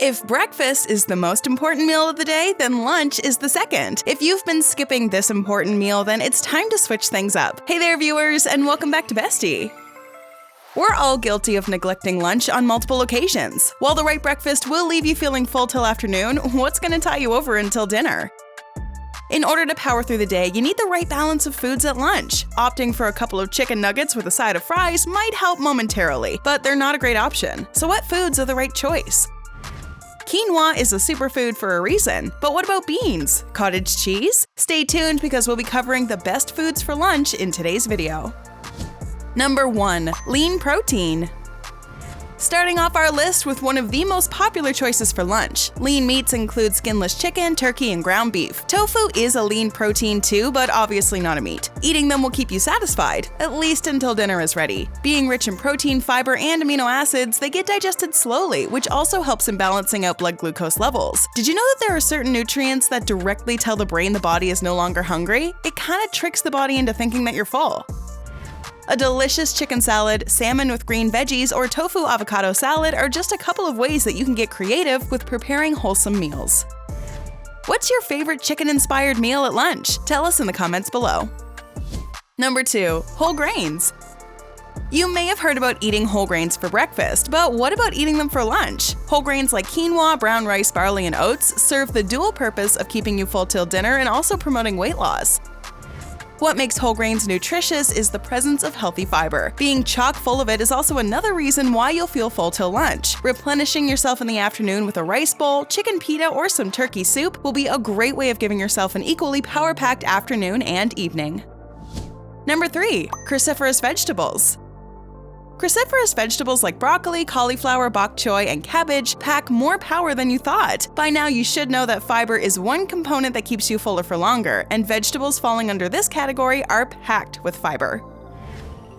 If breakfast is the most important meal of the day, then lunch is the second. If you've been skipping this important meal, then it's time to switch things up. Hey there, viewers, and welcome back to Bestie. We're all guilty of neglecting lunch on multiple occasions. While the right breakfast will leave you feeling full till afternoon, what's gonna tie you over until dinner? In order to power through the day, you need the right balance of foods at lunch. Opting for a couple of chicken nuggets with a side of fries might help momentarily, but they're not a great option. So what foods are the right choice? Quinoa is a superfood for a reason, but what about beans? Cottage cheese? Stay tuned because we'll be covering the best foods for lunch in today's video. Number 1. Lean protein. Starting off our list with one of the most popular choices for lunch. Lean meats include skinless chicken, turkey, and ground beef. Tofu is a lean protein too, but obviously not a meat. Eating them will keep you satisfied, at least until dinner is ready. Being rich in protein, fiber, and amino acids, they get digested slowly, which also helps in balancing out blood glucose levels. Did you know that there are certain nutrients that directly tell the brain the body is no longer hungry? It kind of tricks the body into thinking that you're full. A delicious chicken salad, salmon with green veggies, or tofu avocado salad are just a couple of ways that you can get creative with preparing wholesome meals. What's your favorite chicken-inspired meal at lunch? Tell us in the comments below. Number 2. Whole grains. You may have heard about eating whole grains for breakfast, but what about eating them for lunch? Whole grains like quinoa, brown rice, barley, and oats serve the dual purpose of keeping you full till dinner and also promoting weight loss. What makes whole grains nutritious is the presence of healthy fiber. Being chock full of it is also another reason why you'll feel full till lunch. Replenishing yourself in the afternoon with a rice bowl, chicken pita, or some turkey soup will be a great way of giving yourself an equally power-packed afternoon and evening. Number 3. Cruciferous vegetables. Cruciferous vegetables like broccoli, cauliflower, bok choy, and cabbage pack more power than you thought. By now, you should know that fiber is one component that keeps you fuller for longer, and vegetables falling under this category are packed with fiber.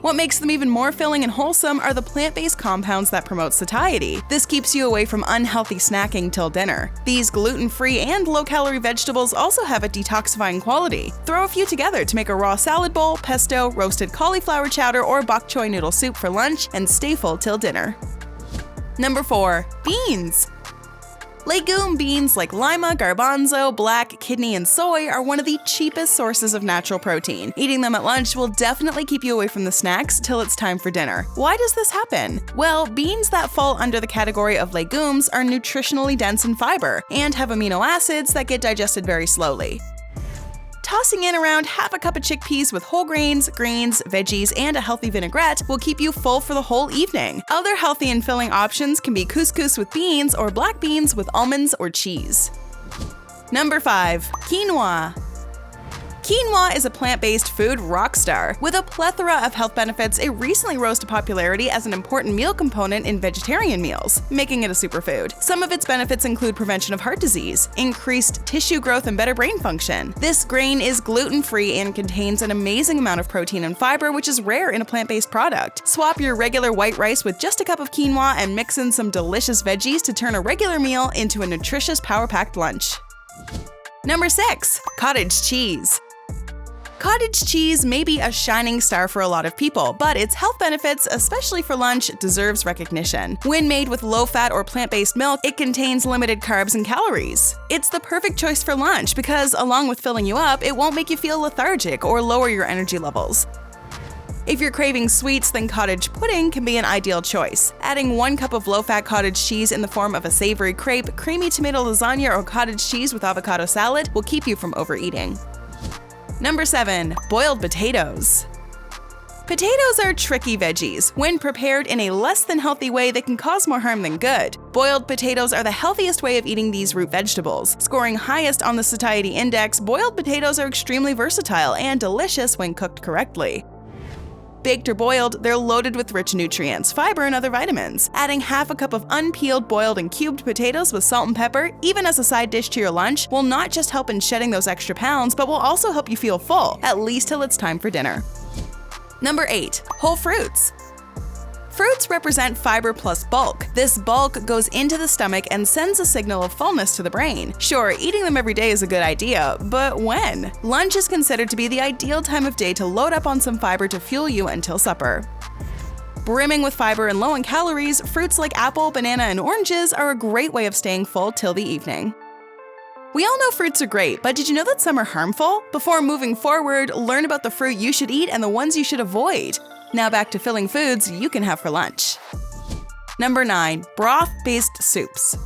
What makes them even more filling and wholesome are the plant-based compounds that promote satiety. This keeps you away from unhealthy snacking till dinner. These gluten-free and low-calorie vegetables also have a detoxifying quality. Throw a few together to make a raw salad bowl, pesto, roasted cauliflower chowder, or bok choy noodle soup for lunch and stay full till dinner. Number 4. Beans. Legume beans like lima, garbanzo, black, kidney, and soy are one of the cheapest sources of natural protein. Eating them at lunch will definitely keep you away from the snacks till it's time for dinner. Why does this happen? Well, beans that fall under the category of legumes are nutritionally dense in fiber and have amino acids that get digested very slowly. Tossing in around half a cup of chickpeas with whole grains, greens, veggies, and a healthy vinaigrette will keep you full for the whole evening. Other healthy and filling options can be couscous with beans or black beans with almonds or cheese. Number 5. Quinoa. Quinoa is a plant-based food rock star. With a plethora of health benefits, it recently rose to popularity as an important meal component in vegetarian meals, making it a superfood. Some of its benefits include prevention of heart disease, increased tissue growth, and better brain function. This grain is gluten-free and contains an amazing amount of protein and fiber, which is rare in a plant-based product. Swap your regular white rice with just a cup of quinoa and mix in some delicious veggies to turn a regular meal into a nutritious, power-packed lunch. Number 6. Cottage cheese. Cottage cheese may be a shining star for a lot of people, but its health benefits, especially for lunch, deserves recognition. When made with low-fat or plant-based milk, it contains limited carbs and calories. It's the perfect choice for lunch because, along with filling you up, it won't make you feel lethargic or lower your energy levels. If you're craving sweets, then cottage pudding can be an ideal choice. Adding 1 cup of low-fat cottage cheese in the form of a savory crepe, creamy tomato lasagna, or cottage cheese with avocado salad will keep you from overeating. Number 7. Boiled potatoes. Potatoes are tricky veggies. When prepared in a less than healthy way, they can cause more harm than good. Boiled potatoes are the healthiest way of eating these root vegetables. Scoring highest on the satiety index, boiled potatoes are extremely versatile and delicious when cooked correctly. Baked or boiled, they're loaded with rich nutrients, fiber, and other vitamins. Adding half a cup of unpeeled, boiled, and cubed potatoes with salt and pepper, even as a side dish to your lunch, will not just help in shedding those extra pounds, but will also help you feel full, at least till it's time for dinner. Number 8. Whole fruits. Fruits represent fiber plus bulk. This bulk goes into the stomach and sends a signal of fullness to the brain. Sure, eating them every day is a good idea, but when? Lunch is considered to be the ideal time of day to load up on some fiber to fuel you until supper. Brimming with fiber and low in calories, fruits like apple, banana, and oranges are a great way of staying full till the evening. We all know fruits are great, but did you know that some are harmful? Before moving forward, learn about the fruit you should eat and the ones you should avoid. Now back to filling foods you can have for lunch. Number 9. Broth-based soups.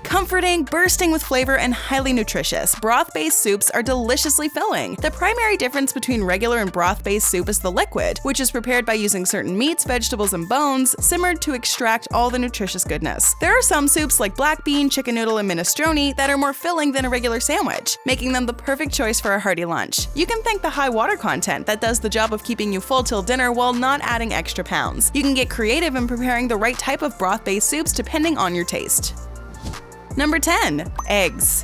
Comforting, bursting with flavor, and highly nutritious, broth-based soups are deliciously filling. The primary difference between regular and broth-based soup is the liquid, which is prepared by using certain meats, vegetables, and bones, simmered to extract all the nutritious goodness. There are some soups like black bean, chicken noodle, and minestrone that are more filling than a regular sandwich, making them the perfect choice for a hearty lunch. You can thank the high water content that does the job of keeping you full till dinner while not adding extra pounds. You can get creative in preparing the right type of broth-based soups depending on your taste. Number 10. Eggs.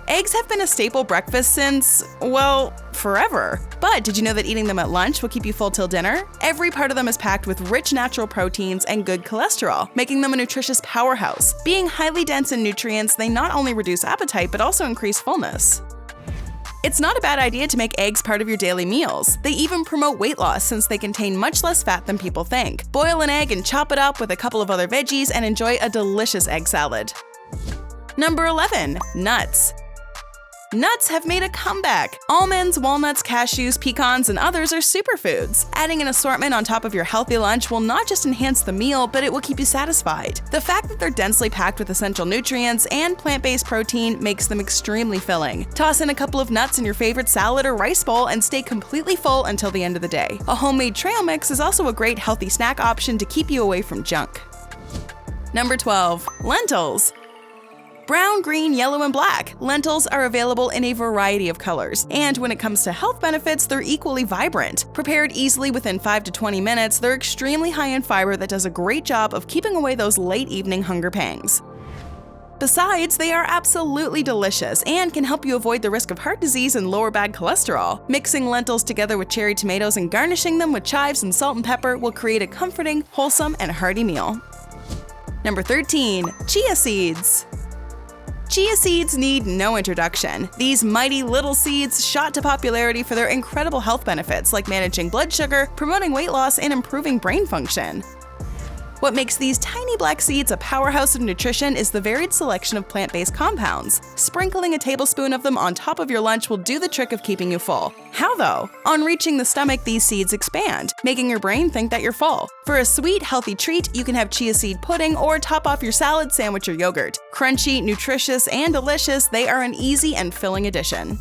Eggs have been a staple breakfast since, well, forever. But did you know that eating them at lunch will keep you full till dinner? Every part of them is packed with rich natural proteins and good cholesterol, making them a nutritious powerhouse. Being highly dense in nutrients, they not only reduce appetite but also increase fullness. It's not a bad idea to make eggs part of your daily meals. They even promote weight loss since they contain much less fat than people think. Boil an egg and chop it up with a couple of other veggies and enjoy a delicious egg salad. Number 11. Nuts. Nuts have made a comeback. Almonds, walnuts, cashews, pecans, and others are superfoods. Adding an assortment on top of your healthy lunch will not just enhance the meal, but it will keep you satisfied. The fact that they're densely packed with essential nutrients and plant-based protein makes them extremely filling. Toss in a couple of nuts in your favorite salad or rice bowl and stay completely full until the end of the day. A homemade trail mix is also a great healthy snack option to keep you away from junk. Number 12. Lentils. Brown, green, yellow, and black. Lentils are available in a variety of colors, and when it comes to health benefits, they're equally vibrant. Prepared easily within 5 to 20 minutes, they're extremely high in fiber that does a great job of keeping away those late evening hunger pangs. Besides, they are absolutely delicious and can help you avoid the risk of heart disease and lower bad cholesterol. Mixing lentils together with cherry tomatoes and garnishing them with chives and salt and pepper will create a comforting, wholesome, and hearty meal. Number 13. Chia seeds. Chia seeds need no introduction. These mighty little seeds shot to popularity for their incredible health benefits like managing blood sugar, promoting weight loss, and improving brain function. What makes these tiny black seeds a powerhouse of nutrition is the varied selection of plant-based compounds. Sprinkling a tablespoon of them on top of your lunch will do the trick of keeping you full. How though? On reaching the stomach, these seeds expand, making your brain think that you're full. For a sweet, healthy treat, you can have chia seed pudding or top off your salad, sandwich, or yogurt. Crunchy, nutritious, and delicious, they are an easy and filling addition.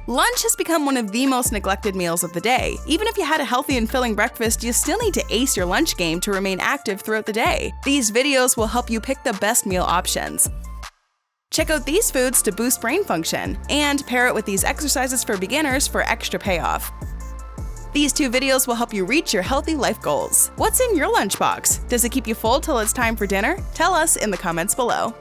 Lunch has become one of the most neglected meals of the day. Even if you had a healthy and filling breakfast, you still need to ace your lunch game to remain active throughout the day. These videos will help you pick the best meal options. Check out these foods to boost brain function, and pair it with these exercises for beginners for extra payoff. These 2 videos will help you reach your healthy life goals. What's in your lunchbox? Does it keep you full till it's time for dinner? Tell us in the comments below.